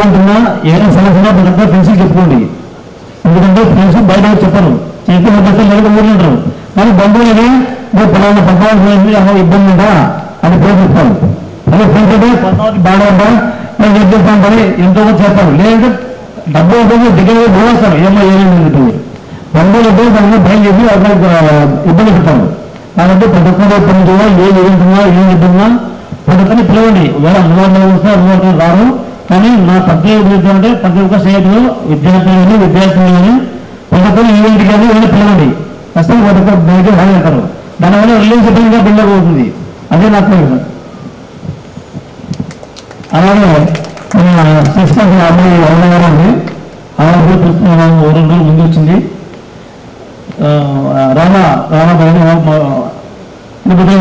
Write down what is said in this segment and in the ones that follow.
ఉంటున్నా ఏదైనా సమస్య పెద్ద ఫ్రెండ్స్కి చెప్పుకోండి. ఎందుకంటే ఫ్రెండ్స్ బయట చెప్పరు, చెప్పి లేక ఊరు ఉంటారు. కానీ బంధువులనే మీరు పలానా పద్నాలుగు ఇబ్బంది ఉందా అని పేరు చెప్తాను. అదే ఫ్రెండ్స్ అయితే పద్నాలుగు బాగా ఉంటా నేను చెప్తాను పని ఎంతో చేస్తాను. లేదంటే డబ్బు ఉంటుంది దగ్గర పోవేస్తాను ఏమో ఏమేమి ఉంటుంది. బంధువులతో దాన్ని భయం చేసి ఇబ్బంది పెడతాను. కాబట్టి ప్రతి ఒక్కరు ఇబ్బంది ఏది ఉంటున్నా ఏం ఇబ్బందిన్నా ప్రతి ఒక్కరిని పిలవండి. వేరే అందుబాటులో వస్తే అందుబాటులో రారు. కానీ నా ప్రత్యేక ఉద్దేశం అంటే ప్రతి ఒక్క స్నేహితులు విద్యార్థులు కానీ ప్రతి ఒక్కరు ఈవెంట్ కానీ ఏమైనా పిలవండి. కష్టం ప్రతి ఒక్క బయట హాజరుతారు. దానివల్ల రిలేషన్షిప్ ఇంకా బిల్డప్ అవుతుంది. అదే నాకు అలాగే సిస్టర్ అమ్మాయి అవగాహన ఉంది. అలాగే చూస్తున్నాను 2 రోజులు ముందు వచ్చింది. రామా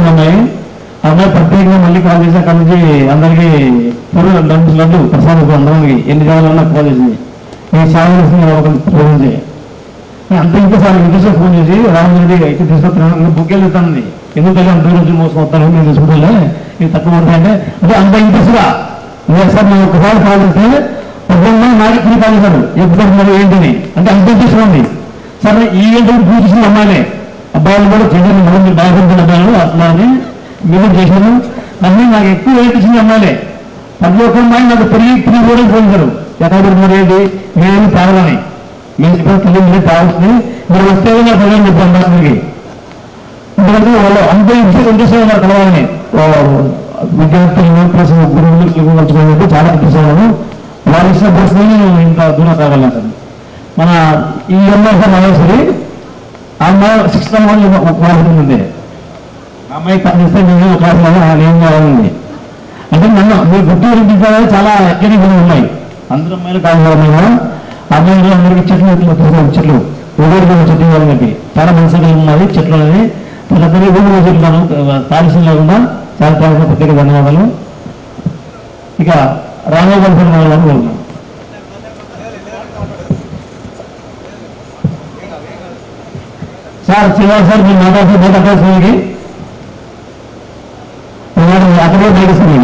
అమ్మాయి అమ్మాయి ప్రత్యేకంగా మళ్ళీ కాల్ చేసి అక్కడి నుంచి అందరికీ లడ్డు ప్రసాదం అందరికి ఎన్ని కావాలన్నా కాల్ చేసింది. నేను చాలా ఫోన్ చేసి అంత ఇంకోసారి ఇంకోసారి ఫోన్ చేసి రామరెడ్డి అయితే తీసుకొస్తున్నాను బుక్కే వెళ్తానండి. ఎందుకంటే అంత రోజు మోసుకొస్తాను నేను తీసుకుంటే ఇది తక్కువ పడతాయంటే అంటే అంత ఇంట్రెస్ట్గా సార్ నేను ఒకసారి కాల్ చేస్తే పొద్దున్న నాకు 3 కాల్ చేశారు. ఎప్పుడు మరి ఏంటిని అంటే అంత ఇంట్రెస్ట్ ఉంది. సరే ఈవెంట్ పూర్తి అమ్మాయిలే అబ్బాయిలు కూడా చేశాను. మనం బాగుంటుంది అబ్బాయిలు అట్లా అని మీరు చేశాను. అన్నీ నాకు ఎక్కువ ఏడిపించింది అమ్మాయిలే. ప్రతి ఒక్క అమ్మాయి నాకు తిరిగి కూడా ఫోన్ చేశారు. ఎక్కడ మరి ఏంటి నేను తాగాలని మీరు ఇప్పుడు మీరు తాగుతుంది మీరు వస్తే నాకు ప్రజలు చెప్పాను అందరికి. ఎందుకంటే వాళ్ళు అంత ఇంట్రెస్ట్ ఉన్నారు కలవాలని విద్యార్థులు ప్లస్ గురువులు ఇవ్వవచ్చుకోవాలంటే చాలా ఇంట్రెస్ట్ అయ్యాను. వాళ్ళు ఇచ్చిన పరిస్థితి నేను ఇంకా దూరం కావాలంటాను. మన ఈ అమ్మాయి మహేశ్వరి ఆ అమ్మాయి 6th క్లాస్ ఉంది. అమ్మాయి పనిచేస్తే నేను క్లాస్ ఏం కావాలండి అంటే నన్ను మీ గుర్తు గురించి చాలా ఎక్కడికి ఉన్నాయి. అందరూ అమ్మాయిలు కావాలి. అమ్మాయిలు అందరికీ చెట్లు చెట్లు ఎవరికి చెట్లు వాళ్ళకి చాలా మంచిగా ఉన్నది. చెట్లు అనేది ప్రతి ఊళ్ళో చెప్తాను కాలుష్యం లేకుండా చాలా చాలా ప్రత్యేక ధన్యవాదాలు. ఇక రామగోపాల్ కోరుతున్నాను. సార్ శివాజీ సార్ మీరు మాట్లాడుతూ బయట అడ్రస్కి అక్కడే బయటస్తుంది.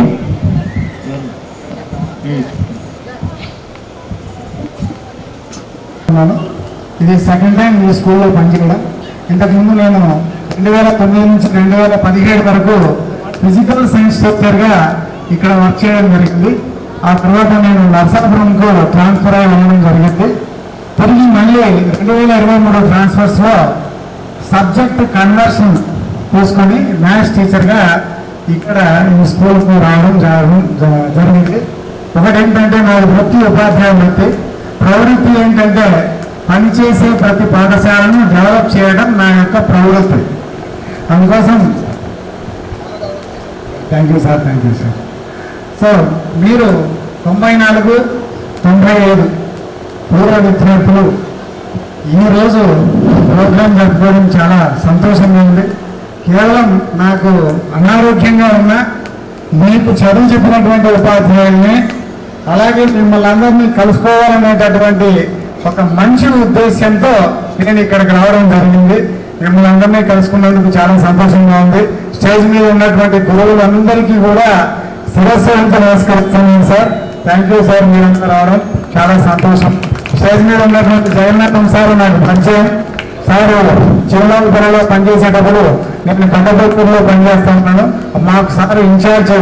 ఇది సెకండ్ టైం ఈ స్కూల్లో పనిచేయడం. ఇంతకుముందు నేను 2009 నుంచి 2017 వరకు ఫిజికల్ సైన్స్ టీచర్గా ఇక్కడ వర్క్ చేయడం జరిగింది. ఆ తర్వాత నేను నర్సాపురంకు ట్రాన్స్ఫర్ అవ్వడం జరిగింది. తిరిగి మళ్ళీ 2023 ట్రాన్స్ఫర్స్లో సబ్జెక్ట్ కన్వర్షన్ తీసుకొని మ్యాథ్స్ టీచర్గా ఇక్కడ ఈ స్కూల్కు రావడం జరిగింది. ఒకటేంటంటే నా వృత్తి ఉపాధ్యాయ వృత్తి. ప్రవృత్తి ఏంటంటే పనిచేసే ప్రతి పాఠశాలను డెవలప్ చేయడం నా యొక్క ప్రవృత్తి. అందుకోసం థ్యాంక్ యూ సార్. సో మీరు 94, 95 పూర్వ విద్యార్థులు ఈరోజు ప్రోగ్రాం జరుపుకోవడం చాలా సంతోషంగా ఉంది. కేవలం నాకు అనారోగ్యంగా ఉన్న మీకు చదువు చెప్పినటువంటి ఉపాధ్యాయుల్ని అలాగే మిమ్మల్ని అందరినీ కలుసుకోవాలనేటటువంటి ఒక మంచి ఉద్దేశంతో నేను ఇక్కడికి రావడం జరిగింది. మిమ్మల్ని అందరినీ కలుసుకున్నందుకు చాలా సంతోషంగా ఉంది. స్టేజ్ మీద ఉన్నటువంటి గురువులందరికీ కూడా శిరస్సు అంతా నమస్కరిస్తున్నాను సార్. థ్యాంక్ యూ సార్, మీరంతా రావడం చాలా సంతోషం. స్టేజ్ మీద ఉన్నటువంటి జగన్నాథం సార్ నాకు పరిచయం. సారు చిరునాపురంలో పనిచేసేటప్పుడు నేను కండపూర్లో పనిచేస్తా ఉన్నాను. మాకు సార్ ఇన్ఛార్జ్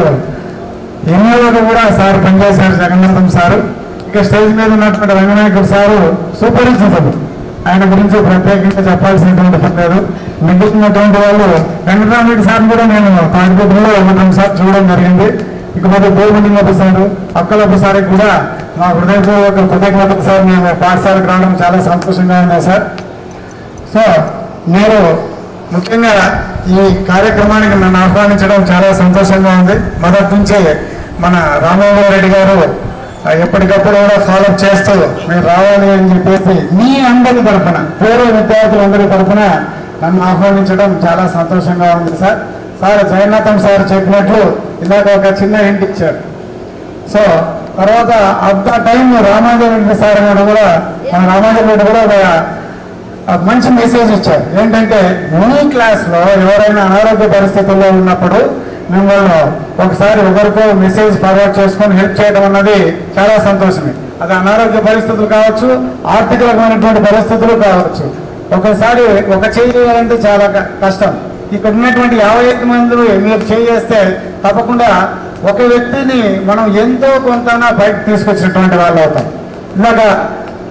ఎన్నోలో కూడా సార్ పనిచేశారు జగన్నాథం సారు. ఇక స్టేజ్ మీద ఉన్నటువంటి రంగనాయకుడు సారు సుపరిచితుడు. ఆయన గురించి ప్రత్యేకంగా చెప్పాల్సినటువంటి పర్లేదు. మిగిలినటువంటి వాళ్ళు వెంకటరామరెడ్డి సార్ కూడా నేను తాడిపత్రిలో ఇవ్వడం సార్ చూడడం జరిగింది. ఇకపోతే గోవిందప్ప సారు అక్కలప్ప సార్కి కూడా మా హృదయపూర్వక కృతజ్ఞతలు సార్. మేము పాఠశాలకు రావడం చాలా సంతోషంగా ఉంది సార్. సో మీరు ముఖ్యంగా ఈ కార్యక్రమానికి నన్ను ఆహ్వానించడం చాలా సంతోషంగా ఉంది. మొదటి నుంచే మన రామమోహన్ రెడ్డి గారు ఎప్పటికప్పుడు కూడా ఫాలోఅప్ చేస్తూ మీరు రావాలి అని చెప్పేసి మీ అందరి తరఫున పూర్వ విద్యార్థులందరి తరఫున నన్ను ఆహ్వానించడం చాలా సంతోషంగా ఉంది సార్. సార్ జగన్నాథం సార్ చెప్పినట్లు ఇందాక ఒక చిన్న హింట్ ఇచ్చారు. సో తర్వాత అట్ ద టైం రామాజరెడ్డి సార్ గారు కూడా మన రామాజరెడ్డి కూడా ఒక మంచి మెసేజ్ ఇచ్చారు. ఏంటంటే మీ క్లాస్లో ఎవరైనా అనారోగ్య పరిస్థితుల్లో ఉన్నప్పుడు మిమ్మల్ని ఒకసారి ఒకరికో మెసేజ్ ఫార్వర్డ్ చేసుకొని హెల్ప్ చేయడం అన్నది చాలా సంతోషమే. అది అనారోగ్య పరిస్థితులు కావచ్చు, ఆర్థికమైనటువంటి పరిస్థితులు కావచ్చు. ఒకసారి ఒక చేయాలంటే చాలా కష్టం. ఇక్కడ ఉన్నటువంటి 55 మంది మీరు చేస్తే తప్పకుండా ఒక వ్యక్తిని మనం ఎంతో కొంత బయటకు తీసుకొచ్చినటువంటి వాళ్ళు అవుతాం. ఇలాగా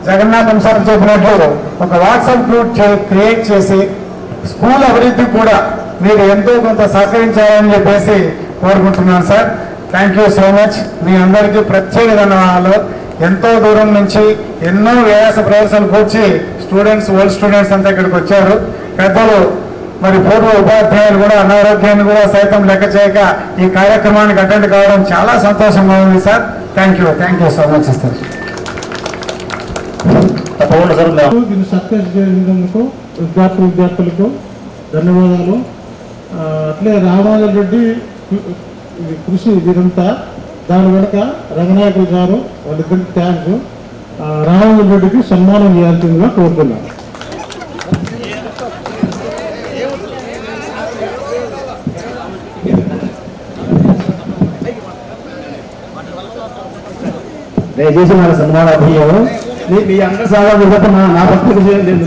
జగన్నాథం సార్ చెప్పినట్లు ఒక వాట్సాప్ గ్రూప్ క్రియేట్ చేసి స్కూల్ అభివృద్ధికి కూడా మీరు ఎంతో కొంత సహకరించాలని చెప్పేసి కోరుకుంటున్నాను sir. Thank you so much. మీ అందరికీ ప్రత్యేక ధన్యవాదాలు. ఎంతో దూరం నుంచి ఎన్నో వ్యాస ప్రదర్శనలు కూర్చి స్టూడెంట్స్, ఓల్డ్ స్టూడెంట్స్ అంతా ఇక్కడికి వచ్చారు. పెద్దలు మరి పూర్వ ఉపాధ్యాయులు కూడా అనారోగ్యాన్ని కూడా సైతం లెక్క చేయక ఈ కార్యక్రమానికి అటెండ్ కావడం చాలా సంతోషంగా ఉంది sir. Thank you so much sir. దీన్ని సక్సెస్ చేసినందుకు విద్యార్థులకు ధన్యవాదాలు. అట్లే రామారావు రెడ్డి కృషి ఇదంతా, దాని వెనుక రంగనాయకులు గారు వాళ్ళిద్దరికి థ్యాంక్స్. రామారావు రెడ్డికి సన్మానం చేయాల్సిందిగా కోరుతున్నాను. దయచేసి మన సన్మాన అభియానం మీ అందరి సాధారణ నా భక్తులు చేయండి.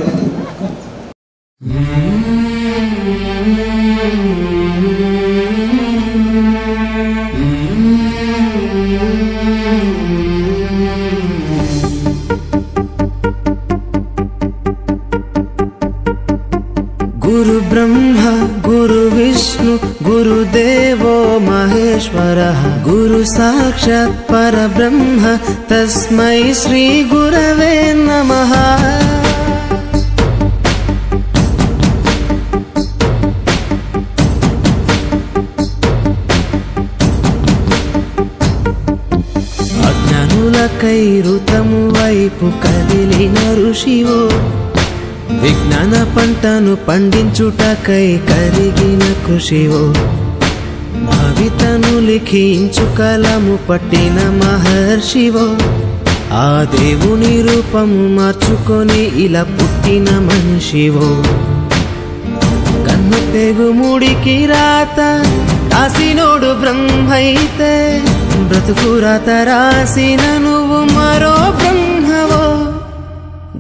गुरु ब्रह्मा गुरु विष्णु गुरुदेवो महेश्वरः गुरु साक्षात् परब्रह्म तस्मै श्री गुरवे नमः। అజ్ఞానులకై ఋతము వైపు కదిలిన ఋషివో, విజ్ఞాన పంటను పండించుటకై కరిగిన కృషివో, భవితను లిఖించు కలము పట్టిన మహర్షివో, ఆ దేవుని రూపము మార్చుకొని ఇలా పుట్టిన మనిషివో, కన్ను తెగుముడికి రాత రాసినోడు బ్రహ్మైతే, బ్రతుకు రాత రాసిన నువ్వు మరో బ్రహ్మవో।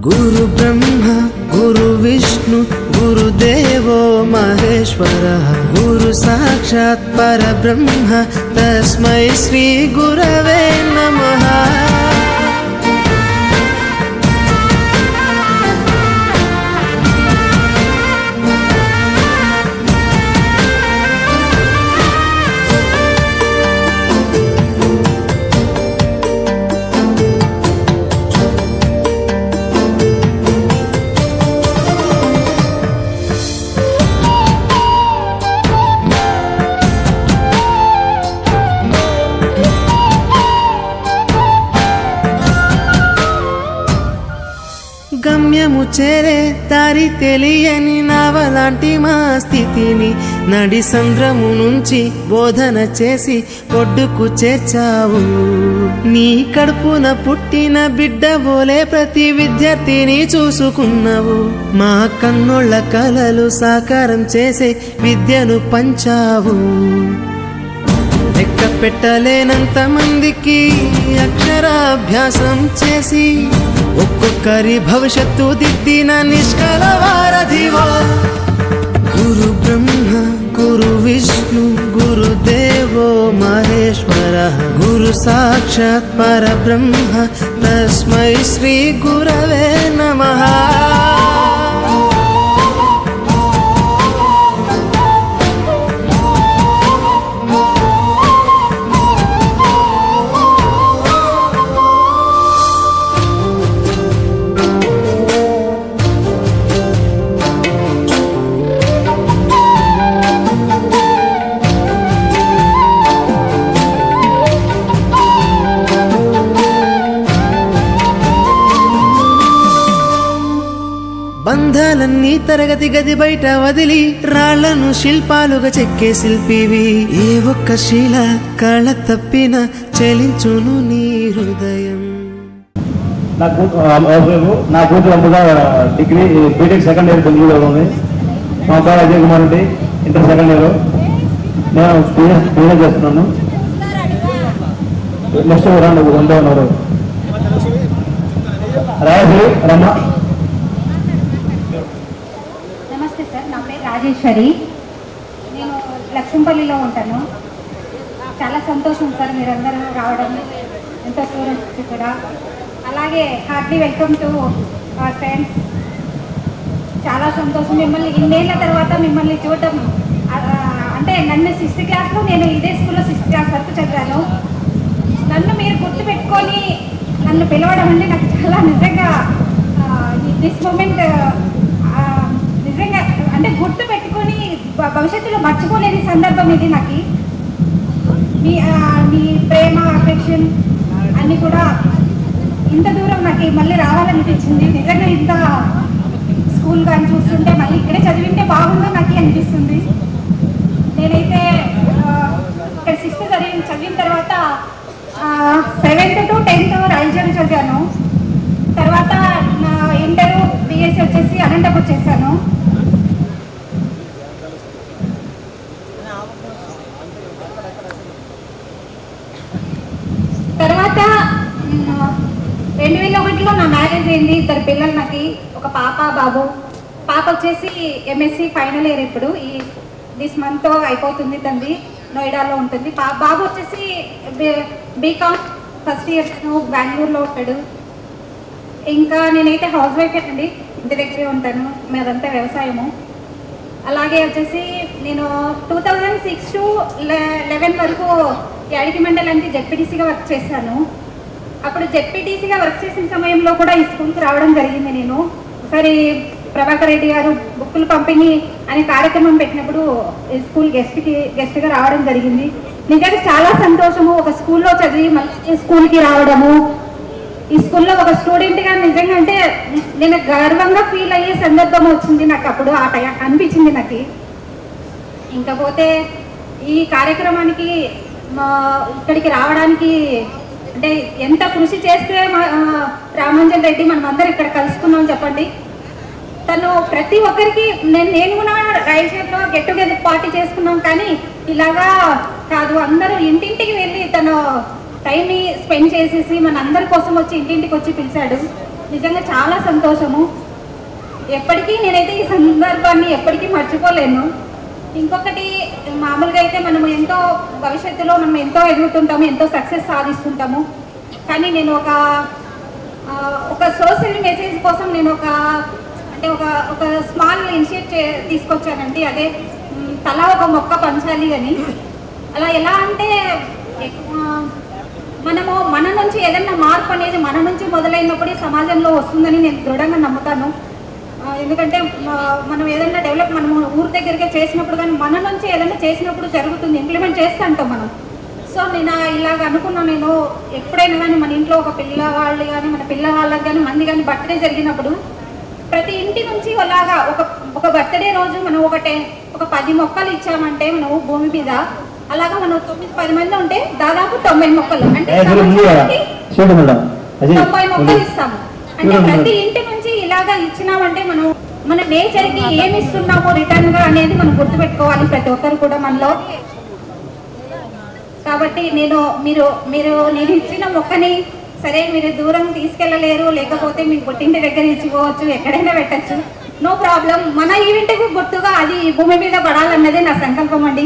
गुरु ब्रह्मा गुरु विष्णु गुरुदेवो महेश्वरः गुरु साक्षात् परब्रह्म तस्मै श्री गुरवे नमः। గమ్యము చేరే దారి తెలియని నావలాంటి మా స్థితిని నడి సంద్రము నుంచి బోధన చేసి ఒడ్డుకు చేర్చావు। నీ కడుపున పుట్టిన బిడ్డ బోలే ప్రతి విద్యార్థిని చూసుకున్నావు। మా కన్నోళ్ళ కలలు సాకారం చేసే విద్యను పంచావు। లెక్క పెట్టలేనంత మందికి అక్షరాభ్యాసం చేసి ఒక్కొక్కరి భవిష్యత్తు దిద్దిన నిష్కల వారధివో। గురు బ్రహ్మ గురు విష్ణు గురుదేవో మహేశ్వరః గురు సాక్షాత్ పరబ్రహ్మ తస్మై శ్రీ గురవే నమః। బంధాలన్నీ తరగతి గది బయట వదిలి రాళ్లను శిల్పాలుగా చెక్కే శిల్పివి। ఏ ఒక్క శిల కళ తప్పిన చలించును నీ హృదయం। నా కూతురు అంతగా డిగ్రీ బీటెక్ సెకండ్ ఇయర్ బెంగళూరులో ఉంది। మా అబ్బాయి Ajay Kumar Reddy inter second year. నేను పూజ చేస్తున్నాను. నెక్స్ట్ రండి ఉండే ఉన్నారు రాజు రమ్మ. నమస్తే సార్, నా పేరు రాజేశ్వరి. నేను లక్ష్మీపల్లిలో ఉంటాను. చాలా సంతోషం సార్ మీరందరూ రావడం, ఎంతో దూరం నుంచి కూడా. అలాగే heartly welcome to our friends. చాలా సంతోషం మిమ్మల్ని ఇన్నేళ్ల తర్వాత మిమ్మల్ని చూడటం. అంటే నన్ను 6th క్లాస్లో, నేను ఇదే స్కూల్లో 6th క్లాస్ వరకు చదివాను. నన్ను మీరు గుర్తుపెట్టుకొని నన్ను పిలవడం అంటే నాకు చాలా నిజంగా దిస్ మూమెంట్ నిజంగా అంటే గుర్తు పెట్టుకొని భవిష్యత్తులో మర్చిపోలేని సందర్భం ఇది. నాకు మీ ప్రేమ, అఫెక్షన్ అన్నీ కూడా ఇంత దూరం నాకు మళ్ళీ రావాలనిపించింది. నిజంగా ఇంత స్కూల్ కానీ చూస్తుంటే మళ్ళీ ఇక్కడే చదివింటే బాగుందో నాకు అనిపిస్తుంది. నేనైతే ఇక్కడ 6th చదివిన తర్వాత 7th to 10th రాయచూరు చదివాను. తర్వాత నా ఇంటర్ BSc వచ్చేసి అనంతపూర్ చేశాను. తర్వాత 2001లో నా మ్యారేజ్ అయింది. 2 పిల్లలు నాకు, ఒక పాప బాబు. పాప వచ్చేసి MSc ఫైనల్ ఇయర్, ఇప్పుడు దిస్ మంత్ అయిపోతుంది. తండ్రి నోయిడాలో ఉంటుంది. బాబు వచ్చేసి బీకామ్ ఫస్ట్ ఇయర్, బెంగళూరులో ఉంటాడు. ఇంకా నేనైతే హౌస్ వైఫ్ అండి, ఇంటి దగ్గరే ఉంటాను. మీదంతా వ్యవసాయము. అలాగే వచ్చేసి నేను 2006 to 11 వరకు యాడికి మండలానికి జెడ్పీటీసీగా వర్క్ చేశాను. అప్పుడు జెడ్పీటీసీగా వర్క్ చేసిన సమయంలో కూడా ఈ స్కూల్కి రావడం జరిగింది. నేను ఒకసారి ప్రభాకర్ రెడ్డి గారు బుక్కులు పంపిణీ అనే కార్యక్రమం పెట్టినప్పుడు ఈ స్కూల్ గెస్ట్గా రావడం జరిగింది. నిజంగా చాలా సంతోషము. ఒక స్కూల్లో చదివి మళ్ళీ స్కూల్కి రావడము, ఈ స్కూల్లో ఒక స్టూడెంట్గా నిజంగా అంటే నేను గర్వంగా ఫీల్ అయ్యే సందర్భం వచ్చింది నాకు. అప్పుడు ఆ టైం అనిపించింది నాకు. ఇంకపోతే ఈ కార్యక్రమానికి ఇక్కడికి రావడానికి అంటే ఎంత కృషి చేస్తే రామాంజన్ రెడ్డి మనం అందరం ఇక్కడ కలుసుకున్నాం చెప్పండి. తను ప్రతి ఒక్కరికి నేను కూడా రాయచూరులో గెట్ టుగెదర్ పార్టీ చేసుకున్నాం, కానీ ఇలాగా కాదు. అందరూ ఇంటింటికి వెళ్ళి తను టైంని స్పెండ్ చేసేసి మన అందరి కోసం వచ్చి ఇంటింటికి వచ్చి పిలిచాడు. నిజంగా చాలా సంతోషము. ఎప్పటికీ నేనైతే ఈ సందర్భాన్ని ఎప్పటికీ మర్చిపోలేను. ఇంకొకటి, మామూలుగా అయితే మనం ఎంతో భవిష్యత్తులో మనం ఎంతో ఎదుగుతుంటాము, ఎంతో సక్సెస్ సాధిస్తుంటాము. కానీ నేను ఒక సోషల్ మెసేజ్ కోసం నేను ఒక స్మాల్ ఇనిషియేటివ్ తీసుకొచ్చానండి. అదే తలా ఒక మొక్క పంచాలి అని. అలా ఎలా అంటే మనము మన నుంచి ఏదైనా మార్పు అనేది మన నుంచి మొదలైనప్పుడు సమాజంలో వస్తుందని నేను దృఢంగా నమ్ముతాను. ఎందుకంటే మనం ఏదైనా డెవలప్ మనము ఊరి దగ్గరగా చేసినప్పుడు కానీ మన నుంచి ఏదైనా చేసినప్పుడు జరుగుతుంది, ఇంప్లిమెంట్ చేస్తూ ఉంటాం మనం. సో నేను ఇలాగ అనుకున్నాను. నేను ఎప్పుడైనా కానీ మన ఇంట్లో ఒక పిల్లవాళ్ళు కానీ మన పిల్లవాళ్ళకి కానీ మంది కానీ బర్త్డే జరిగినప్పుడు ప్రతి ఇంటి నుంచి అలాగా ఒక బర్త్డే రోజు మనం ఒక 10 మొక్కలు ఇచ్చామంటే మనం భూమి మీద, అలాగా మనం 9-10 మంది ఉంటే దాదాపు 90 మొక్కలు, అంటే 90 మొక్కలు ఇస్తాము. అంటే ప్రతి ఇంటి నుంచి ఇలాగా ఇచ్చినామంటే మనం మన నేచర్కి ఏమి ఇస్తున్నామో రిటర్న్ గా అనేది మనం గుర్తుపెట్టుకోవాలి ప్రతి ఒక్కరు కూడా మనలో. కాబట్టి నేను ఇచ్చిన మొక్కని సరే మీరు దూరం తీసుకెళ్ళలేరు, లేకపోతే మీ పుట్టింటి దగ్గర ఇచ్చుకోవచ్చు, ఎక్కడైనా పెట్టచ్చు, నో ప్రాబ్లం. మన ఈవెంట్కు గుర్తుగా అది భూమి మీద పడాలన్నదే నా సంకల్పం అండి.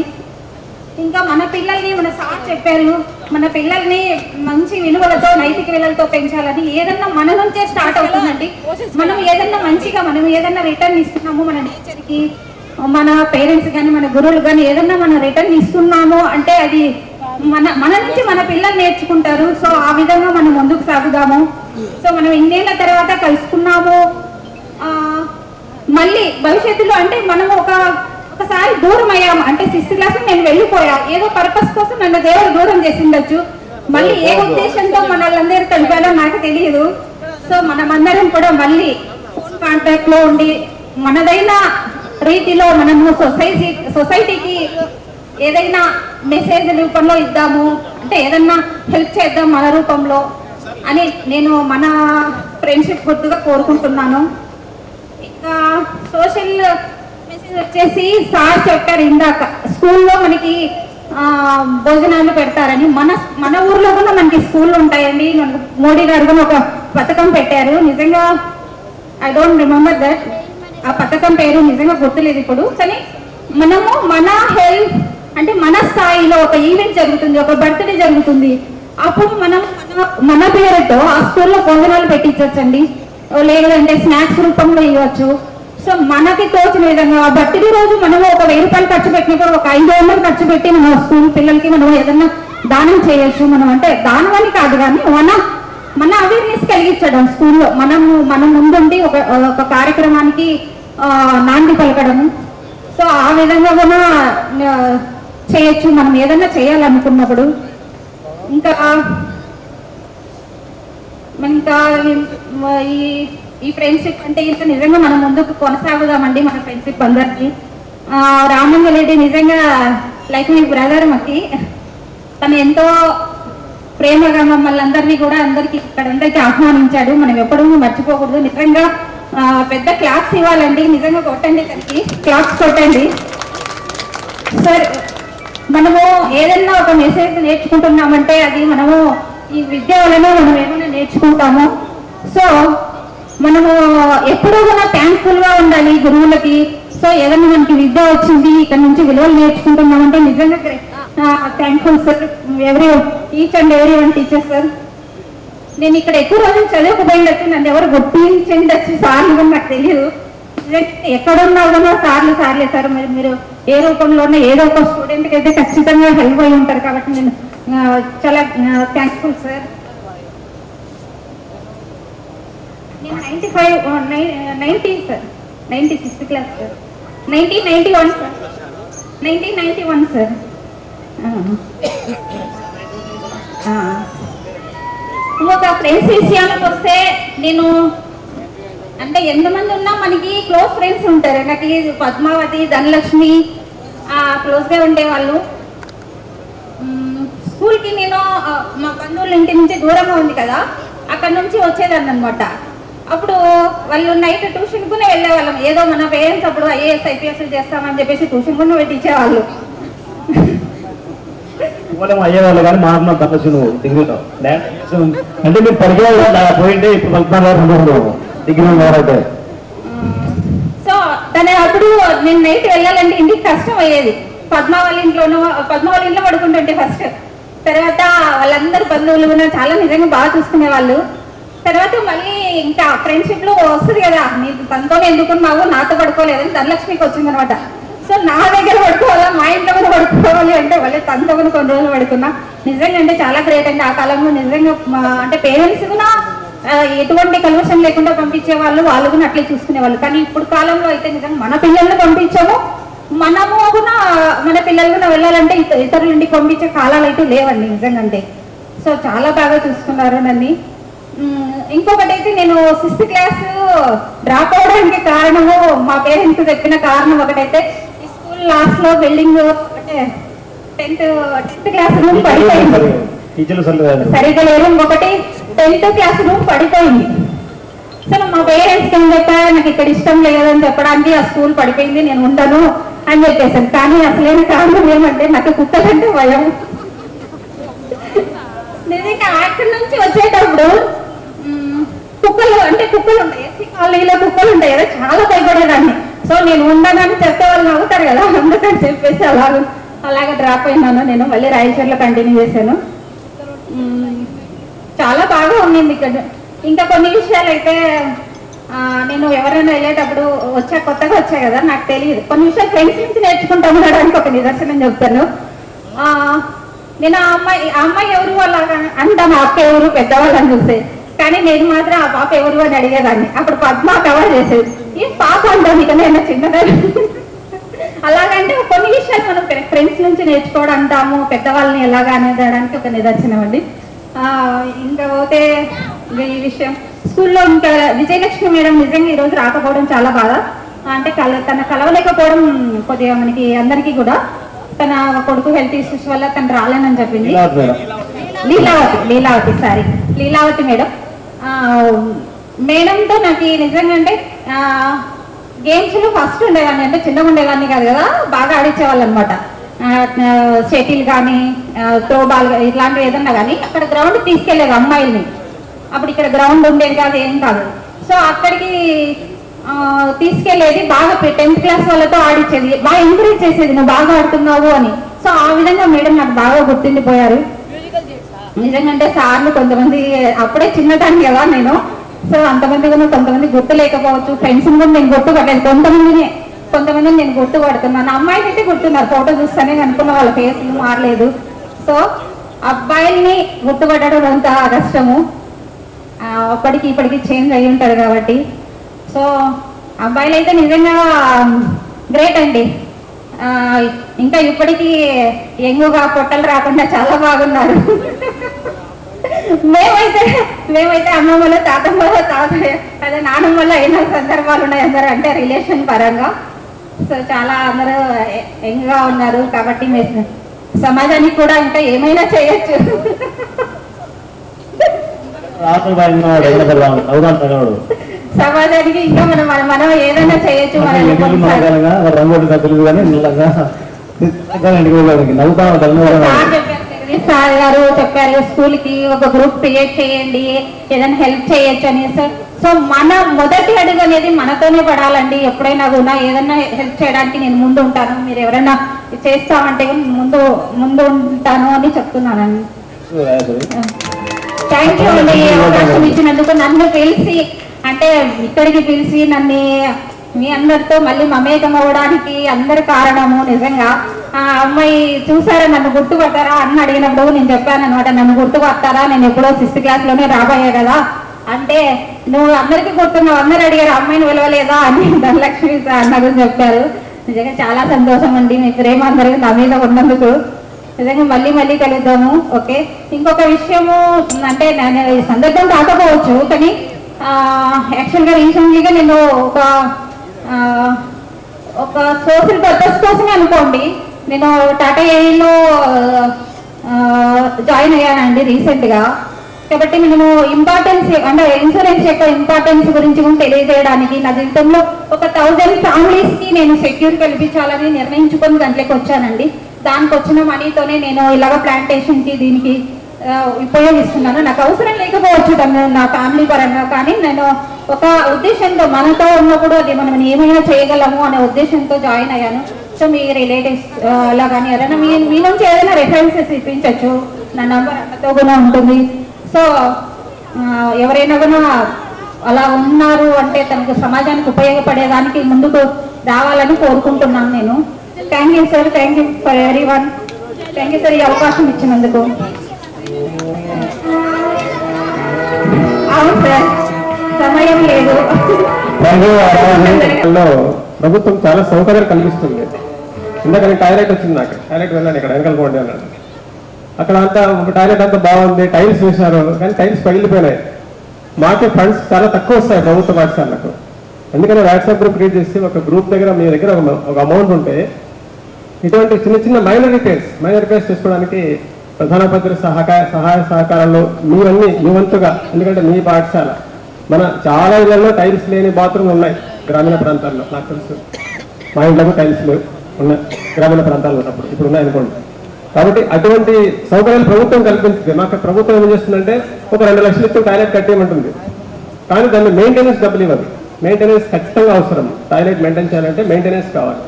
ఇంకా మన పిల్లల్ని మన సార్ చెప్పారు, మన పిల్లల్ని మంచి విలువలతో నైతిక విలువలతో పెంచాలని. ఏదన్నా మన నుంచే స్టార్ట్ అవుతుందండి. మనం ఏదన్నా మంచిగా మనం ఏదన్నా రిటర్న్ ఇస్తున్నాము మన నేచర్కి, మన పేరెంట్స్ కానీ మన గురువులు కానీ ఏదన్నా మనం రిటర్న్ ఇస్తున్నాము అంటే అది మన నుంచి మన పిల్లలు నేర్చుకుంటారు. సో ఆ విధంగా మనం ముందుకు సాగుదాము. సో మనం ఇన్నేళ్ల తర్వాత కలుసుకున్నాము. మళ్ళీ భవిష్యత్తులో అంటే మనం ఒకసారి దూరం అయ్యాము అంటే 6th క్లాస్ నేను వెళ్ళిపోయా, ఏదో పర్పస్ కోసం నన్ను దేవుడు దూరం చేసిండొచ్చు. మళ్ళీ ఏ ఉద్దేశంతో మనల్ని తెలిపాలో నాకు తెలియదు. సో మనమందరం కూడా మళ్ళీ కాంటాక్ట్ లో ఉండి మనదైన రీతిలో మనము సొసైటీకి ఏదైనా మెసేజ్ రూపంలో ఇద్దాము, అంటే ఏదన్నా హెల్ప్ చేద్దాం మన రూపంలో అని నేను మన ఫ్రెండ్షిప్ గుర్తుగా కోరుకుంటున్నాను. ఇంకా సోషల్ మెసేజ్ వచ్చేసి సార్ చెప్పారు ఇందాక, స్కూల్లో మనకి భోజనాలు పెడతారని మన ఊర్లో కూడా మనకి స్కూళ్ళు ఉంటాయండి. మోడీ గారు కూడా ఒక పథకం పెట్టారు. నిజంగా ఐ డోంట్ రిమెంబర్ దట్, ఆ పథకం పేరు నిజంగా గుర్తులేదు ఇప్పుడు. కానీ మనము మన హెల్త్ అంటే మన స్థాయిలో ఒక ఈవెంట్ జరుగుతుంది, ఒక బర్త్డే జరుగుతుంది, అప్పుడు మనం మన పేరుతో ఆ స్కూల్లో భోజనాలు పెట్టించవచ్చండి, లేదంటే స్నాక్స్ రూపంలో ఇవ్వచ్చు. సో మనకి తోచిన విధంగా ఆ బర్త్డే రోజు మనము ఒక 1000 రూపాయలు ఖర్చు పెట్టినప్పుడు ఒక 500 ఖర్చు పెట్టి మన స్కూల్ పిల్లలకి మనం ఏదన్నా దానం చేయొచ్చు. మనం అంటే దానం అని కాదు కానీ మన అవేర్నెస్ కలిగించడం స్కూల్లో మనం ముందుండి ఒక కార్యక్రమానికి నాంది పలకడము. సో ఆ విధంగా కూడా చేయొచ్చు మనం ఏదన్నా చేయాలనుకున్నప్పుడు. ఇంకా ఈ ఫ్రెండ్షిప్ అంటే ఇంకా నిజంగా మనం ముందుకు కొనసాగుదామండి మన ఫ్రెండ్షిప్ అందరికీ. రామంగరెడ్డి నిజంగా లైక్ మీ బ్రదర్ మాకి, తను ఎంతో ప్రేమగా మమ్మల్ని అందరినీ కూడా అందరికీ ఆహ్వానించాడు. మనం ఎప్పుడూ మర్చిపోకూడదు. నిజంగా పెద్ద క్లాప్స్ ఇవ్వాలండి, నిజంగా కొట్టండి, తనకి క్లాప్స్ కొట్టండి సార్. మనము ఏదైనా ఒక మెసేజ్ నేర్చుకుంటున్నామంటే అది మనము ఈ విద్య వలన మనం ఏమైనా నేర్చుకుంటాము. సో మనము ఎప్పుడూ కూడా థ్యాంక్ఫుల్గా ఉండాలి గురువులకి. సో ఏదైనా మనకి విద్య వచ్చింది, ఇక్కడ నుంచి విలువలు నేర్చుకుంటున్నామంటే నిజంగా thankful sir, each and every one teacher sir. నేను ఇక్కడ ఎక్కువ రోజులు చదువుకుపోయిండొచ్చు, నన్ను ఎవరు గుర్తించిండొచ్చు సార్లు కూడా నాకు తెలియదు. ఎక్కడున్నా కూడా సార్లే సార్, మీరు ఏ రూపంలోనే ఏదో ఒక స్టూడెంట్కి అయితే ఖచ్చితంగా హెల్ప్ అయి ఉంటారు. కాబట్టి నేను చాలా థ్యాంక్ఫుల్ సార్. నేను 90 sir, 96th class sir, 1991 sir, 1991 sir. ఇంకొక ఫ్రెండ్స్ విషయానికి వస్తే, నేను అంటే ఎంతమంది ఉన్నా మనకి క్లోజ్ ఫ్రెండ్స్ ఉంటారు. నాకు పద్మావతి, ధనలక్ష్మి క్లోజ్గా ఉండేవాళ్ళు. స్కూల్కి నేను మా బంధువుల ఇంటి నుంచి దూరంగా ఉంది కదా, అక్కడ నుంచి వచ్చేదాన్ని అనమాట. అప్పుడు వాళ్ళు నైట్ ట్యూషన్ కూడా వెళ్ళేవాళ్ళం. ఏదో మన పేరెంట్స్ అప్పుడు IAS IPS చేస్తామని చెప్పేసి ట్యూషన్ కూడా పెట్టించేవాళ్ళు. అయ్యేవాళ్ళు కానీ మా అమ్మ తప్పచ్చు డిగ్రీలో అంటే మీరు పరిచయం పోయింటే ఇప్పుడు డిగ్రీ అయితే. సో తన అప్పుడు నేను నైట్ వెళ్ళాలంటే ఇంటికి కష్టం అయ్యేది. పద్మావళి ఇంట్లో పడుకుంటుంటే ఫస్ట్. తర్వాత వాళ్ళందరూ బంధువులు కూడా చాలా నిజంగా బాగా చూసుకునే వాళ్ళు. తర్వాత మళ్ళీ ఇంకా ఫ్రెండ్షిప్ లో వస్తుంది కదా, నీకు తనతోనే ఎందుకున్నావు, నాతో పడుకోలేదని ధనలక్ష్మికి వచ్చింది అనమాట. సో నా దగ్గర పడుకోవాలా, మా ఇంట్లో కూడా పడుకోవాలి అంటే వాళ్ళే తనతో కూడా కొన్ని రోజులు పడుకున్నా. నిజంగా అంటే చాలా గ్రేట్ అండి. ఆ కాలంలో నిజంగా అంటే పేరెంట్స్ కూడా ఎటువంటి కల్మషం లేకుండా పంపించే వాళ్ళు కూడా అట్లే చూసుకునేవాళ్ళు. కానీ ఇప్పుడు కాలంలో అయితే నిజంగా మన పిల్లల్ని పంపించాము, మనము కూడా మన పిల్లలు కూడా వెళ్ళాలంటే ఇతరుల ఇంటికి పంపించే కాలాలు అయితే లేవండి నిజంగా. అంటే సో చాలా బాగా చూసుకున్నారు నన్ను. ఇంకొకటి అయితే నేను 6th క్లాస్ డ్రాప్ అవడానికి కారణము మా పేరెంట్స్ చెప్పిన కారణం ఒకటైతే, ఈ స్కూల్ లాస్ట్ లో బిల్డింగ్ అంటే 10th క్లాస్ రూమ్ పడిపోయింది, సరిగ్గా లేదు. ఒకటి 10th క్లాస్ రూమ్ పడిపోయింది. సో మా పేరెంట్స్ ఏం చెప్పారు, నాకు ఇక్కడ ఇష్టం లేదని చెప్పడానికి ఆ స్కూల్ పడిపోయింది, నేను ఉండను అని చెప్పేసాను. కానీ అసలైన కారణం ఏమంటే నాకు కుక్కలంటే భయం. నిజంగా అక్కడి నుంచి వచ్చేటప్పుడు కుక్కలు ఉంటాయి, ఎస్సీ కాలనీలో కుక్కలు ఉంటాయి కదా, చాలా భయపడేదాన్ని. సో నేను ఉండనని చెప్తే వాళ్ళు నవ్వుతారు కదా, అందుకని చెప్పేసి అలాగ డ్రాప్ అయినాను. నేను మళ్ళీ రాయచూర్లో కంటిన్యూ చేశాను. చాలా బాగా ఉండింది ఇక్కడ. ఇంకా కొన్ని విషయాలు అయితే నేను ఎవరైనా వెళ్ళేటప్పుడు కొత్తగా వచ్చా కదా, నాకు తెలియదు కొన్ని విషయాలు ఫ్రెండ్స్ నుంచి నేర్చుకుంటాము అనడానికి ఒక నిదర్శనం చెప్తాను. నేను ఆ అమ్మాయి ఎవరు అలాగా అంటాను, అక్క ఎవరు పెద్దవాళ్ళని చూస్తే, కానీ నేను మాత్రం ఆ పాప ఎవరు అని అడిగేదాన్ని. అప్పుడు పద్మ కవర్ చేసేది, ఈ పాప అంటాను ఇక నేను చిన్నదాన్ని. అలాగంటే కొన్ని విషయాలు మనం ఫ్రెండ్స్ నుంచి నేర్చుకోవడం అంటాము, పెద్దవాళ్ళని ఎలాగా అనేదానికి ఒక నిదర్శనం అండి. ఇంకా పోతే ఈ విషయం స్కూల్లో ఇంకా విజయలక్ష్మి మేడం నిజంగా ఈరోజు రాకపోవడం చాలా బాధ. అంటే తన కలవలేకపోవడం కొద్దిగా మనకి అందరికీ కూడా, తన కొడుకు హెల్త్ ఇష్యూస్ వల్ల తను రాలేనని చెప్పింది. లీలావతి మేడంతో నాకు నిజంగా అంటే గేమ్స్లో ఫస్ట్ ఉండేదాన్ని, అంటే చిన్నగా ఉండేదాన్ని కాదు కదా, బాగా ఆడించేవాళ్ళు అనమాట. షటిల్ కానీ త్రో బాల్ ఇట్లాంటివి ఏదన్నా కానీ అక్కడ గ్రౌండ్ తీసుకెళ్లేదు అమ్మాయిల్ని. అప్పుడు ఇక్కడ గ్రౌండ్ ఉండేది కాదు, ఏం కాదు. సో అక్కడికి తీసుకెళ్లేది, బాగా 10th క్లాస్ వాళ్ళతో ఆడిచ్చేది, బాగా ఎంకరేజ్ చేసేది, నువ్వు బాగా ఆడుతున్నావు అని. సో ఆ విధంగా మేడం నాకు బాగా గుర్తుండిపోయారు. నిజంగా సార్లు కొంతమంది అప్పుడే చిన్నదాన్ని కదా నేను, సో అంతమంది కూడా కొంతమంది గుర్తు లేకపోవచ్చు. ఫ్రెండ్స్ కూడా నేను గుర్తుపట్టలేదు, కొంతమందిని నేను గుర్తుపడుతున్నాను. అమ్మాయిలు అయితే గుర్తున్నారు, ఫోటో చూస్తేనే అనుకున్న వాళ్ళ ఫేస్లు మారలేదు. సో అబ్బాయిల్ని గుర్తుపట్టడం అంత కష్టము, అప్పటికి ఇప్పటికి చేంజ్ అయ్యి ఉంటారు కాబట్టి. సో అబ్బాయిలు అయితే నిజంగా గ్రేట్ అండి. ఇంకా ఇప్పటికీ ఎంగుగా పొట్టలు రాకుండా చాలా బాగున్నారు. మేమైతే అమ్మమ్మలో తాతమ్మలో అదే నానమ్మలో అయిన సందర్భాలు ఉన్నాయి అందరూ, అంటే రిలేషన్ పరంగా. సో చాలా అందరూ యంగ్గా ఉన్నారు కాబట్టి సమాజానికి కూడా ఇంకా ఏమైనా చేయొచ్చు. సమాజానికి ఇంకా మనం ఏదైనా చేయొచ్చు. సార్ గారు చెప్పారు స్కూల్ కి ఒక గ్రూప్ క్రియేట్ చేయండి, ఏదైనా హెల్ప్ చేయొచ్చు అని. సో మన మొదటి అడుగు అనేది మనతోనే పడాలండి. ఎప్పుడైనా కూడా ఏదైనా హెల్ప్ చేయడానికి నేను ముందు ఉంటాను, మీరు ఎవరైనా చేస్తామంటే ముందు ఉంటాను అని చెప్తున్నానండి. థ్యాంక్ యూ అండి అవకాశం ఇచ్చినందుకు. నన్ను పిలిచి అంటే ఇక్కడికి పిలిచి నన్ను మీ అందరితో మళ్ళీ మమేకం అవ్వడానికి అందరి కారణము నిజంగా. ఆ అమ్మాయి చూసారా నన్ను గుర్తుపడతారా అని అడిగినప్పుడు నేను చెప్పాను అనమాట, నన్ను గుర్తుపడతారా, నేను ఎప్పుడో 6th క్లాస్లోనే రాబోయే కదా అంటే, నువ్వు అందరికీ గుర్తున్నావు, అందరు అడిగారు అమ్మాయిని పిలవలేదా అని ధనలక్ష్మి సార్ నాకు చెప్పారు. నిజంగా చాలా సంతోషం అండి, మీ ప్రేమ అందరికీ నా మీద ఉన్నందుకు. నిజంగా మళ్ళీ కలుద్దాము. ఓకే, ఇంకొక విషయము అంటే నేను ఈ సందర్భం కాకపోవచ్చు, కానీ యాక్చువల్గా రీసెంట్లీగా నేను ఒక సోషల్ పర్పస్ కోసమే అనుకోండి నేను టాటా ఏఈలో జాయిన్ అయ్యానండి రీసెంట్గా. కాబట్టి నేను ఇంపార్టెన్స్ అంటే ఇన్సూరెన్స్ యొక్క ఇంపార్టెన్స్ గురించి కూడా తెలియజేయడానికి, నా జీవితంలో ఒక 1000 ఫ్యామిలీస్కి నేను సెక్యూర్ కల్పించాలని నిర్ణయించుకొని దాంట్లోకి వచ్చానండి. దానికి వచ్చిన మనీతోనే నేను ఇలాగ ప్లాంటేషన్కి దీనికి ఉపయోగిస్తున్నాను. నాకు అవసరం లేకపోవచ్చు నా ఫ్యామిలీ పరంగా, కానీ నేను ఒక ఉద్దేశంతో మనతో ఉన్నప్పుడు అది మనం ఏమైనా చేయగలము అనే ఉద్దేశంతో జాయిన్ అయ్యాను. సో మీ రిలేటివ్స్ అలా కానీ ఎవరైనా మీ నుంచి ఏదైనా రెఫరెన్సెస్ ఇప్పించవచ్చు, నా నంబర్ అన్నతో కూడా ఉంటుంది. సో ఎవరైనా కూడా అలా ఉన్నారు అంటే తనకు సమాజానికి ఉపయోగపడేదానికి ముందుకు రావాలని కోరుకుంటున్నాను నేను. Thank you sir, thank you for everyone. Thank you sir ఈ అవకాశం ఇచ్చినందుకు. అవును సార్, సమయం లేదు. ప్రభుత్వం చాలా సౌకర్యాలు కల్పిస్తుంది. ఇందాక టాయిలెట్ వచ్చింది, నాకు టాయిలెట్ వెళ్ళాను, ఇక్కడ వెనకాల పోండి అన్నాడు. అక్కడ అంతా టాయిలెట్ అంతా బాగుంది, టైల్స్ వేశారు, కానీ టైల్స్ పగిలిపోయినాయి. మాకే ఫండ్స్ చాలా తక్కువ వస్తాయి ప్రభుత్వ పాఠశాలకు. ఎందుకంటే వాట్సాప్ గ్రూప్ క్రియేట్ చేసి ఒక గ్రూప్ దగ్గర మీ దగ్గర ఒక అమౌంట్ ఉంటే ఇటువంటి చిన్న మైనర్ రిపేర్స్ చేసుకోవడానికి ప్రధానమంత్రి సహాయ సహకారాలు మీ వంతుగా, ఎందుకంటే మీ పాఠశాల మన చాలా ఇళ్లలో టైల్స్ లేని బాత్రూమ్లు ఉన్నాయి గ్రామీణ ప్రాంతాల్లో. నాకు తెలుసు, మా ఇంట్లో టైల్స్ ఉన్నాయి గ్రామీణ ప్రాంతాల్లో ఉన్నప్పుడు, ఇప్పుడు ఉన్నాయనుకోండి. కాబట్టి అటువంటి సౌకర్యాలు ప్రభుత్వం కల్పిస్తుంది. మాకు ప్రభుత్వం ఏం చేస్తుందంటే ఒక 2 లక్షలు ఇస్తే టాయిలెట్ కట్టేయమంటుంది, కానీ దాన్ని మెయింటెనెన్స్ డబ్బులు ఇవ్వదు. మెయింటెనెన్స్ ఖచ్చితంగా అవసరం, టాయిలెట్ మెయింటైన్ చేయాలంటే మెయింటెనెన్స్ కావాలి.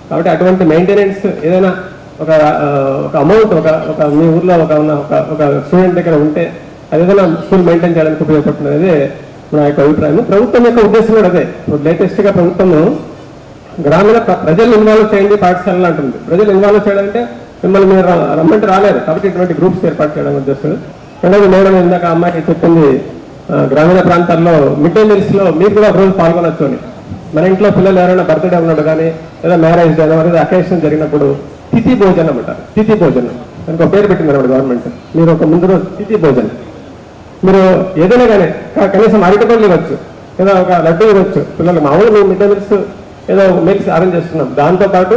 కాబట్టి అటువంటి మెయింటెనెన్స్ ఏదైనా ఒక అమౌంట్ ఒక మీ ఊర్లో ఒక స్టూడెంట్ దగ్గర ఉంటే అది ఏదైనా స్కూల్ మెయింటైన్ చేయడానికి ఉపయోగపడుతుంది అనేది నా యొక్క అభిప్రాయం. ప్రభుత్వం యొక్క ఉద్దేశం కూడా అదే. ఇప్పుడు లేటెస్ట్గా ప్రభుత్వము గ్రామీణ ప్రజలు ఇన్వాల్వ్ చేయండి పాఠశాలలో అంటుంది. ప్రజలు ఇన్వాల్వ్ చేయాలంటే మిమ్మల్ని మీరు రమ్మంటే రాలేదు, కాబట్టి ఇటువంటి గ్రూప్స్ ఏర్పాటు చేయడం ఉద్దేశం. రెండోది మేడం ఇందాక అమ్మాయికి చెప్పింది, గ్రామీణ ప్రాంతాల్లో మిడ్ డే మీల్స్లో మీరు కూడా ఒకరోజు పాల్గొనొచ్చు అని. మన ఇంట్లో పిల్లలు ఎవరైనా బర్త్డే ఉన్నాడు కానీ లేదా మ్యారేజ్ డే అనేది అకేషన్ జరిగినప్పుడు తిథి భోజనం అంటారు. తిథి భోజనం దానికి ఒక పేరు పెట్టింది అన్నమాట గవర్నమెంట్. మీరు ఒక ముందు రోజు తిథి భోజనం, మీరు ఏదైనా కానీ కనీసం అరటిపళ్ళు ఇవ్వచ్చు, లేదా ఒక లడ్డు ఇవ్వచ్చు పిల్లలు. మామూలు మేము మిడ్ డే మీల్స్ ఏదో మీల్స్ అరేంజ్ చేస్తున్నాం. దాంతోపాటు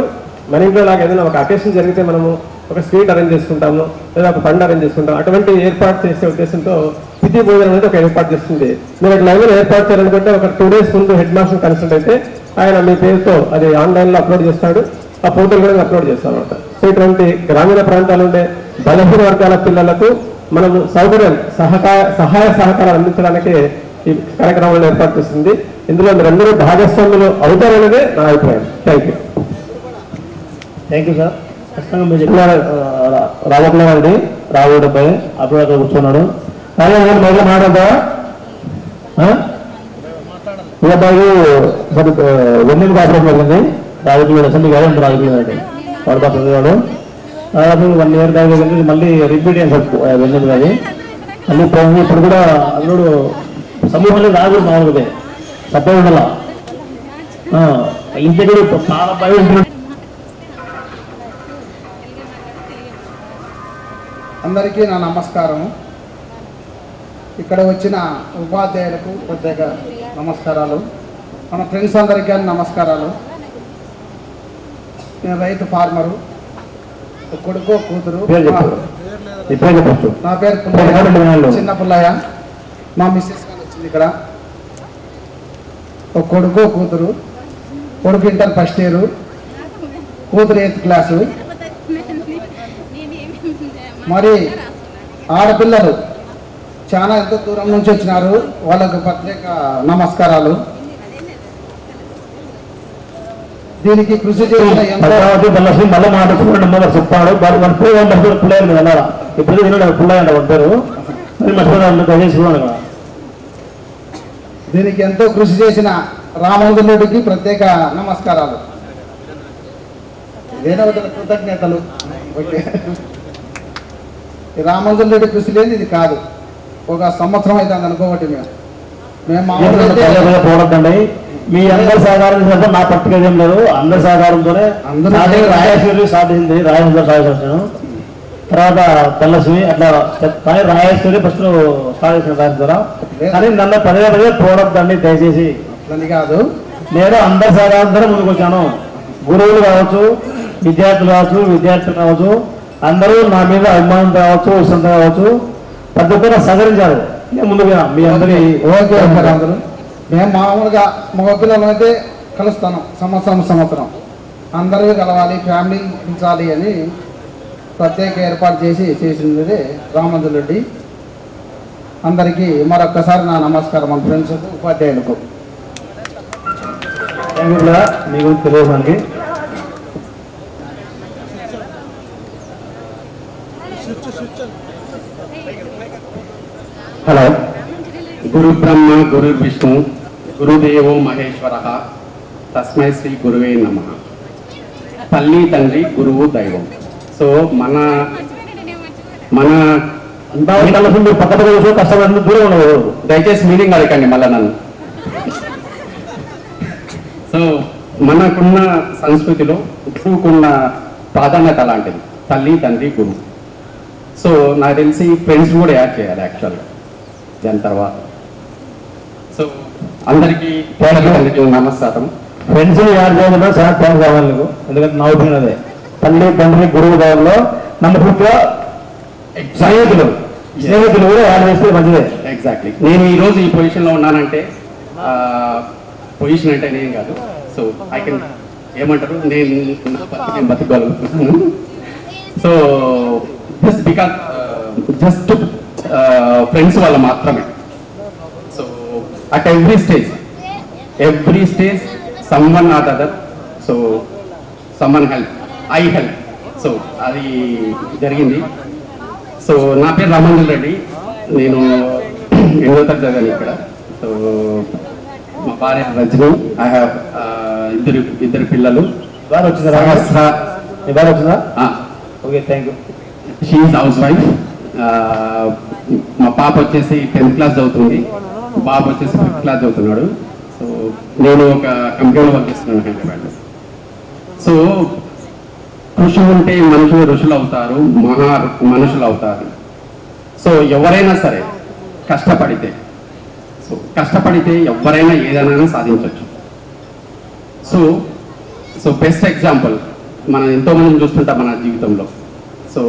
మన ఇంట్లో లాగా ఏదైనా ఒక అకేషన్ జరిగితే మనము ఒక స్వీట్ అరేంజ్ చేసుకుంటాము, లేదా ఒక ఫండ్ అరేంజ్ చేసుకుంటాం. అటువంటి ఏర్పాటు చేసే ఉద్దేశంతో తిథి భోజనం అనేది ఒక ఏర్పాటు చేస్తుంది. మీరు ఇట్లా ఏమైనా ఏర్పాటు చేయాలనుకుంటే ఒక 2 days ముందు హెడ్ మాస్టర్ కన్సల్ట్ అయితే ఆయన మీ పేరుతో అది ఆన్లైన్లో అప్లోడ్ చేస్తాడు. ఆ పోర్టల్ కూడా అప్లోడ్ చేస్తాం అనమాట. సో ఇటువంటి గ్రామీణ ప్రాంతాలు ఉండే బలహీన వర్గాల పిల్లలకు మనం సౌకర్యం సహాయ సహకారాలు అందించడానికి ఈ కార్యక్రమాలను ఏర్పాటు చేస్తుంది. ఇందులో మీరందరూ భాగస్వాములు అవుతారనేదే నా అభిప్రాయం. Thank you sir. ఖచ్చితంగా మీరు చెప్పిన రాజకుమారుడి రావుడు అబ్బాయి అప్పుడు అక్కడ కూర్చున్నాడు. అదే మళ్ళీ మాట్లాడదా ఈ అబ్బాయి వెన్నెల కాపురం జరిగింది. రాజకీయ అసెంబ్లీ గారు అంటే రాజకీయ వాడు కాపురం వాడు దాదాపు 1 year దాకా జరిగింది. మళ్ళీ రిపీట్ అయ్యింది సార్ వెన్నెల గారి మళ్ళీ పోయింది. ఇప్పుడు కూడా అల్లుడు సమూహంలో రాదు మామూలుగా సభ్య ఉండాల ఇంటి కూడా చాలా భయం ఉంటుంది. అందరికీ నా నమస్కారం. ఇక్కడ వచ్చిన ఉపాధ్యాయులకు ప్రత్యేక నమస్కారాలు. మన ఫ్రెండ్స్ అందరికీ నమస్కారాలు. నేను రైతు ఫార్మరు, కొడుకు కూతురు. నా పేరు పుల్లయ్య, చిన్న పుల్లయ్య. మా మిస్సెస్ గారు వచ్చింది ఇక్కడ. ఒక కొడుకు కూతురు. కొడుకు ఇంటర్ ఫస్ట్ ఇయర్, కూతురు 8th క్లాసు. మరి ఆడపిల్లలు చాలా ఎంతో దూరం నుంచి వచ్చినారు. వాళ్ళకు ప్రత్యేక నమస్కారాలు. దీనికి కృషి చేసిన మళ్ళీ మాట చెప్పాడు పుల్లయ్య వెళ్ళాలా ఇప్పుడు తిన్నాడు పుల్లయ్య అంట ఉంటారు. దీనికి ఎంతో కృషి చేసిన రామంజనుడికి ప్రత్యేక నమస్కారాలు. ఇదేనా కృతజ్ఞతలు. ఓకే, రామంజనుడి కృషి లేని ఇది కాదు. ఒక సంవత్సరం అయితే అనుకోబట్టి మేము మామూలుగా మీ అందరి సహకారం నా పట్టుక ఏం లేదు. అందరి సహకారంతోనే రాజేశ్వరి స్టార్ట్ అయింది. రాజేశ్వరి స్టార్ట్ చేశాను, తర్వాత తెల్లశ్రీ అట్లా కానీ రాజేశ్వరి ఫస్ట్ స్టార్ట్ చేసిన దాని ద్వారా. కానీ నన్ను పదే పోవద్దండి దయచేసి. కాదు, నేను అందరి సహకారంతోనే ముందుకు వచ్చాను. గురువులు కావచ్చు, విద్యార్థులు కావచ్చు, అందరూ నా మీద అభిమానం కావచ్చు, ఇష్టం కావచ్చు, ప్రతి ఒక్కరు సహకరించారు. నేను ముందుగా మీ అందరి ఓకే అందరూ. మేము మామూలుగా మగపిల్లలు అయితే కలుస్తాను సంవత్సరం. అందరూ కలవాలి, ఫ్యామిలీ పెంచాలి అని ప్రత్యేక ఏర్పాటు చేసింది రామంజనుడి. అందరికీ మరొక్కసారి నా నమస్కారం. మన ఫ్రెండ్స్, ఉపాధ్యాయులకు మీ గురించి తెలియడానికి. హలో. గురు బ్రహ్మ గురు విష్ణు గురుదేవో మహేశ్వర తస్మై శ్రీ గురువే నమః. తల్లి తండ్రి గురువు దైవం. సో మన పక్కన కష్టపడి దూరం ఉండదు. దయచేసి మీటింగ్ అడగండి మళ్ళీ నన్ను. సో మనకున్న సంస్కృతిలో గురువుకున్న ప్రాధాన్యత లాంటిది తల్లి తండ్రి గురువు. సో నాకు తెలిసి ఫ్రెండ్స్ కూడా యాడ్ చేయాలి యాక్చువల్గా దాని తర్వాత. సో అందరికీ నమస్కారం. ఫ్రెండ్స్ యాడ్ చేయకుండా చాలా థ్యాంక్స్ కావాలి నీకు. ఎందుకంటే నా ఒపీనియన్ అదే. తల్లి తండ్రి గురువు దానిలో నమ్మకంగా స్నేహితులు కూడా యాడ్ చేస్తే మంచిదే. ఎగ్జాక్ట్లీ. నేను ఈరోజు ఈ పొజిషన్లో ఉన్నానంటే పొజిషన్ అంటే నేను కాదు. సో ఐ కెన్ ఏమంటారు, నేను బతుకోగలుగుతున్నాను. So just because just friends వల్ల మాత్రమే. So at every stage someone not other. So someone help, I help. So అది జరిగింది. సో నా పేరు రామంజన్ రెడ్డి. నేను 8వ తరగతి చదివాను ఇక్కడ. సో మా భార్య రజని. ఐ హ్యావ్ ఇద్దరు పిల్లలు. వచ్చిందా? Okay, thank you. She is house wife. మా పాప వచ్చేసి 10th క్లాస్ చదువుతుంది, బాబు వచ్చేసి 5th క్లాస్ చదువుతున్నాడు. సో నేను ఒక కంపెనీలో వర్క్ చేస్తున్నాను హైదరాబాద్లో. సో కృషి ఉంటే మనుషులు ఋషులు అవుతారు, మనుషులు అవుతారు. సో ఎవరైనా సరే కష్టపడితే ఎవరైనా ఏదైనా సాధించవచ్చు. సో బెస్ట్ ఎగ్జాంపుల్ మనం ఎంతోమందిని చూస్తుంటాం మన జీవితంలో. సో